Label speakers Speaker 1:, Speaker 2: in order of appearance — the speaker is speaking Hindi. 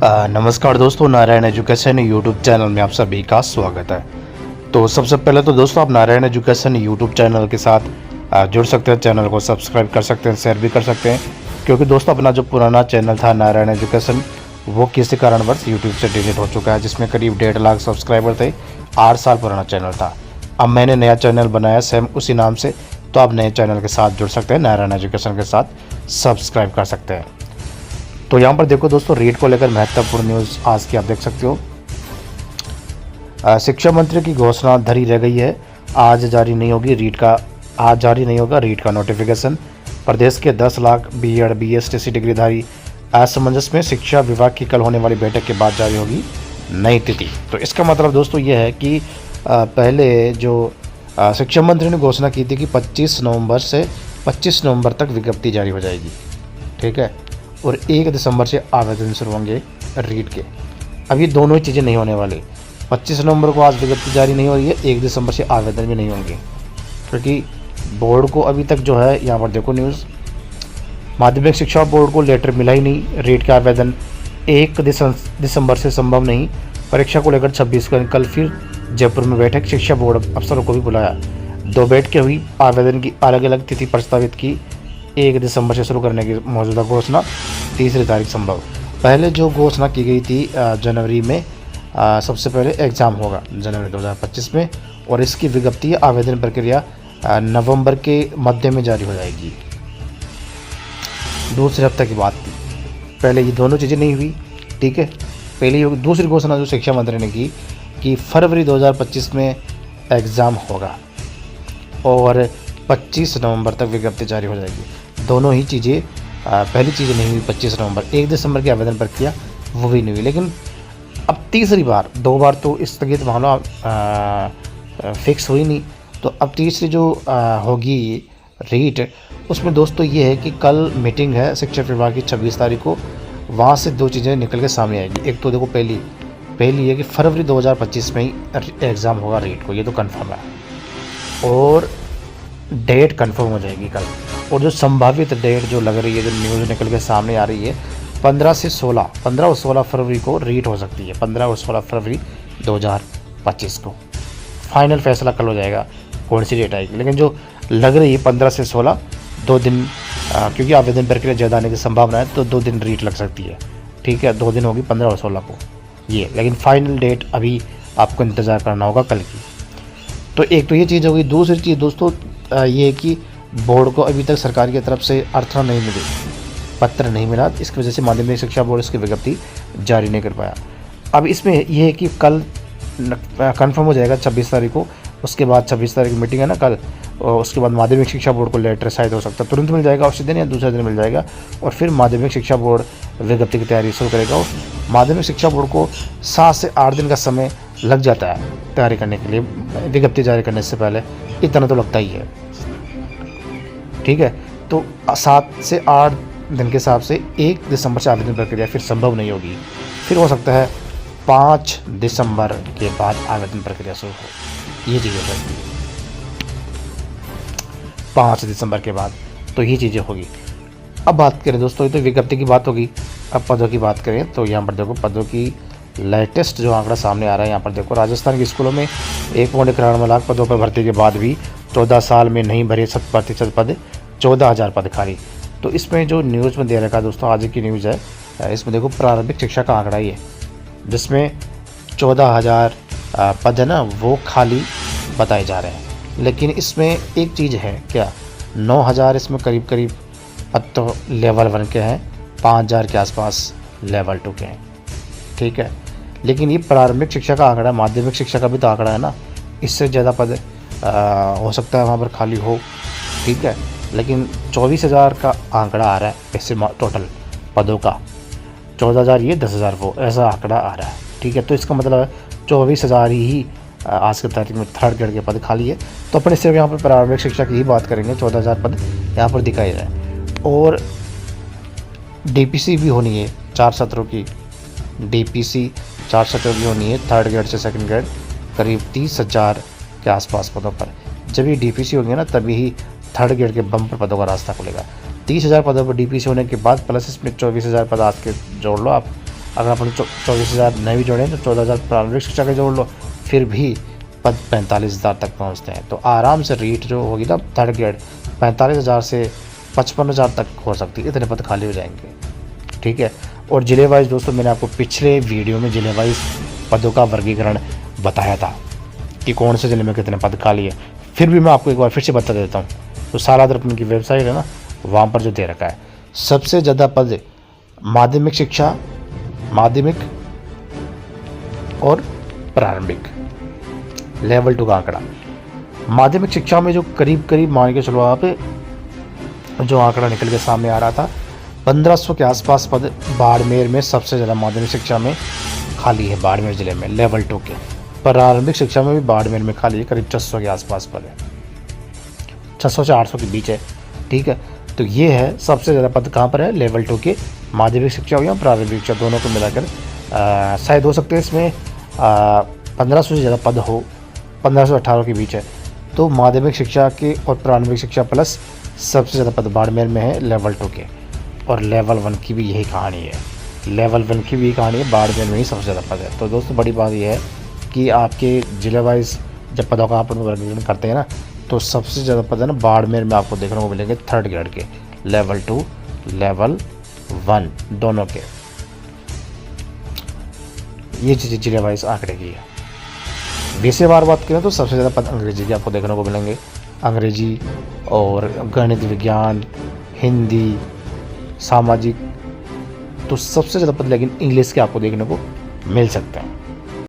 Speaker 1: नमस्कार दोस्तों, नारायण एजुकेशन यूट्यूब चैनल में आप सभी का स्वागत है। तो सबसे पहले तो दोस्तों आप नारायण एजुकेशन यूट्यूब चैनल के साथ जुड़ सकते हैं, चैनल को सब्सक्राइब कर सकते हैं, शेयर भी कर सकते हैं, क्योंकि दोस्तों अपना जो पुराना चैनल था नारायण एजुकेशन वो किसी कारणवश यूट्यूब से डिलीट हो चुका है, जिसमें करीब 1.5 लाख सब्सक्राइबर थे। 8 साल पुराना चैनल था। अब मैंने नया चैनल बनाया सेम उसी नाम से, तो आप नए चैनल के साथ जुड़ सकते हैं, नारायण एजुकेशन के साथ सब्सक्राइब कर सकते हैं। तो यहाँ पर देखो दोस्तों, रीट को लेकर महत्वपूर्ण न्यूज़ आज की आप देख सकते हो। शिक्षा मंत्री की घोषणा धरी रह गई है। आज जारी नहीं होगा रीट का नोटिफिकेशन। प्रदेश के 10 लाख बीएड बीएसटीसी डिग्रीधारी असमंजस में शिक्षा विभाग की कल होने वाली बैठक के बाद जारी होगी नई तिथि। तो इसका मतलब दोस्तों ये है कि पहले जो शिक्षा मंत्री ने घोषणा की थी कि 25 नवंबर तक विज्ञप्ति जारी हो जाएगी, ठीक है, और 1 दिसंबर से आवेदन शुरू होंगे रीट के। अब ये दोनों ही चीज़ें नहीं होने वाली। 25 नवंबर को आज विज्ञप्ति जारी नहीं हो रही है, 1 दिसंबर से आवेदन भी नहीं होंगे, क्योंकि बोर्ड को अभी तक जो है, यहाँ पर देखो न्यूज़, माध्यमिक शिक्षा बोर्ड को लेटर मिला ही नहीं। रीट का आवेदन 1 दिसंबर से संभव नहीं। परीक्षा को लेकर 26 को कल फिर जयपुर में बैठक, शिक्षा बोर्ड अफसरों को भी बुलाया। 2 बैठकें हुई, आवेदन की अलग अलग तिथि प्रस्तावित की। 1 दिसंबर से शुरू करने की मौजूदा घोषणा, 3 तारीख संभव। पहले जो घोषणा की गई थी जनवरी में, सबसे पहले एग्ज़ाम होगा जनवरी 2025 में, और इसकी विज्ञप्ति आवेदन प्रक्रिया नवंबर के मध्य में जारी हो जाएगी। दूसरे हफ्ते की बात थी, पहले ये दोनों चीज़ें नहीं हुई, ठीक है। पहली दूसरी घोषणा जो शिक्षा मंत्री ने की कि फरवरी 2025 में एग्ज़ाम होगा और 25 नवंबर तक विज्ञप्ति जारी हो जाएगी। दोनों ही चीज़ें, पहली चीज़ें नहीं हुई 25 नवंबर, 1 दिसंबर की आवेदन प्रक्रिया वो भी नहीं हुई। लेकिन अब तीसरी बार, 2 बार तो स्थगित मामला फिक्स हुई नहीं, तो अब तीसरी जो होगी रीट, उसमें दोस्तों ये है कि कल मीटिंग है शिक्षा विभाग की 26 तारीख को। वहाँ से 2 चीज़ें निकल के सामने आएगी। एक तो देखो, पहली है कि फरवरी 2025 में ही एग्ज़ाम होगा रीट को, ये तो कन्फर्म है, और डेट कंफर्म हो जाएगी कल। और जो संभावित डेट जो लग रही है, जो न्यूज़ निकल के सामने आ रही है, 15 और 16 फरवरी को रीट हो सकती है। 15 और 16 फरवरी 2025 को फाइनल फैसला कल हो जाएगा कौन सी डेट आएगी। लेकिन जो लग रही है 15 से 16, 2 दिन, क्योंकि आवेदन प्रक्रिया ज़्यादा आने की संभावना है, तो 2 दिन रीट लग सकती है, ठीक है। 2 दिन होगी 15 और 16 को ये, लेकिन फाइनल डेट अभी आपको इंतज़ार करना होगा कल की। तो एक तो ये चीज़ होगी। दूसरी चीज़ दोस्तों ये है कि बोर्ड को अभी तक सरकार की तरफ से अर्थना नहीं मिली, पत्र नहीं मिला, इसकी वजह से माध्यमिक शिक्षा बोर्ड इसकी विज्ञप्ति जारी नहीं कर पाया। अब इसमें यह है कि कल कंफर्म हो जाएगा 26 तारीख को, उसके बाद 26 तारीख की मीटिंग है ना कल, और उसके बाद माध्यमिक शिक्षा बोर्ड को लेटर शायद हो सकता है तुरंत मिल जाएगा, उसी दिन या दूसरे दिन मिल जाएगा, और फिर माध्यमिक शिक्षा बोर्ड विज्ञप्ति की तैयारी शुरू करेगा। और माध्यमिक शिक्षा बोर्ड को 7 से 8 दिन का समय लग जाता है तैयारी करने के लिए, विज्ञप्ति जारी करने से पहले, इतना तो लगता ही है, ठीक है। तो 7 से 8 दिन के हिसाब से 1 दिसंबर से आवेदन प्रक्रिया फिर संभव नहीं होगी। फिर हो सकता है 5 दिसंबर के बाद आवेदन प्रक्रिया शुरू हो, ये चीज़ें होगी 5 दिसंबर के बाद, तो ये चीज़ें होगी। अब बात करें दोस्तों, ये तो विज्ञप्ति की बात होगी। अब पदों की बात करें तो यहाँ पर देखो, पदों की लेटेस्ट जो आंकड़ा सामने आ रहा है, यहाँ पर देखो, राजस्थान के स्कूलों में 1.91 लाख पदों पर भर्ती के बाद भी 14 साल में नहीं भरे 7% पद, 14,000 पद खाली। तो इसमें जो न्यूज़ में दे रखा है दोस्तों, आज की न्यूज़ है, इसमें देखो प्रारंभिक शिक्षा का आंकड़ा ही है, जिसमें 14,000 पद है ना, वो खाली बताए जा रहे हैं। लेकिन इसमें एक चीज़ है क्या, 9,000 इसमें करीब पद तो लेवल 1 के हैं, 5,000 के आसपास लेवल 2 के हैं, ठीक है। लेकिन ये प्रारंभिक शिक्षा का आंकड़ा, माध्यमिक शिक्षा का भी तो आंकड़ा है ना, इससे ज़्यादा पद हो सकता है वहाँ पर खाली हो, ठीक है। लेकिन 24,000 का आंकड़ा आ रहा है ऐसे टोटल पदों का, 14,000 ये, 10,000 वो, ऐसा आंकड़ा आ रहा है, ठीक है। तो इसका मतलब है 24,000 ही आज के तारीख में 3rd ग्रेड के पद खाली है। तो अपने सिर्फ यहाँ पर प्रारंभिक शिक्षा की ही बात करेंगे, 14,000 पद यहाँ पर दिखाई दे रहा है। और DPC भी होनी है 4 सत्रों की, DPC 4 सत्रों की होनी है, 3rd ग्रेड से 2nd ग्रेड, करीब 30,000 के आसपास पदों पर। जब ये DPC होंगे ना, तभी ही 3rd ग्रेड के बम्पर पदों का रास्ता खुलेगा। 30,000 पदों पर DPC होने के बाद प्लस इसमें 24,000 पद आज के जोड़ लो आप, अगर अपन 24,000 नहीं भी जोड़ें तो 14,000 प्रारंभिक शिक्षा के जोड़ लो, फिर भी पद 45,000 तक पहुंचते हैं। तो आराम से रीट जो होगी ना थर्ड ग्रेड 45,000 से 55,000 तक हो सकती है, इतने पद खाली हो जाएंगे, ठीक है। और जिले वाइज दोस्तों मैंने आपको पिछले वीडियो में जिले वाइज पदों का वर्गीकरण बताया था कि कौन से जिले में कितने पद खाली है, फिर भी मैं आपको एक बार फिर से बता देता हूँ। तो साला दर्पण की वेबसाइट है ना, वहाँ पर जो दे रखा है सबसे ज़्यादा पद माध्यमिक शिक्षा, माध्यमिक और प्रारंभिक लेवल 2 का आंकड़ा। माध्यमिक शिक्षा में जो करीब करीब मान के चलो आप, जो आंकड़ा निकल के सामने आ रहा था 1500 के आसपास पद बाड़मेर में सबसे ज़्यादा माध्यमिक शिक्षा में खाली है, बाड़मेर ज़िले में लेवल 2 के। प्रारंभिक शिक्षा में भी बाड़मेर में खाली है, करीब 600 के आसपास पद है, 600 से 800 के बीच है, ठीक है। तो ये है सबसे ज़्यादा पद कहाँ पर है, लेवल 2 के माध्यमिक शिक्षा हो या प्रारंभिक शिक्षा, दोनों को मिलाकर शायद हो सकते हैं इसमें 1500 से ज़्यादा पद हो, 1500 से 18 के बीच है। तो माध्यमिक शिक्षा के और प्रारंभिक शिक्षा प्लस सबसे ज़्यादा पद बाड़मेर में है लेवल 2 के। और लेवल 1 की भी यही कहानी है, लेवल 1 की भी यही कहानी है, बाड़मेर में ही सबसे ज़्यादा पद है। तो दोस्तों बड़ी बात यह है कि आपके जिले वाइज जब पदों का आप वर्गीकरण करते हैं ना, तो सबसे ज़्यादा पद है ना बाड़मेर में आपको देखने को मिलेंगे थर्ड ग्रेड के, लेवल 2 लेवल 1 दोनों के। ये चीज़ें जिले वाइज आंकड़े की है। विषयवार बात करें तो सबसे ज़्यादा पद अंग्रेजी के आपको देखने को मिलेंगे, अंग्रेजी और गणित विज्ञान, हिंदी, सामाजिक, तो सबसे ज़्यादा पद लेकिन इंग्लिश के आपको देखने को मिल सकते हैं।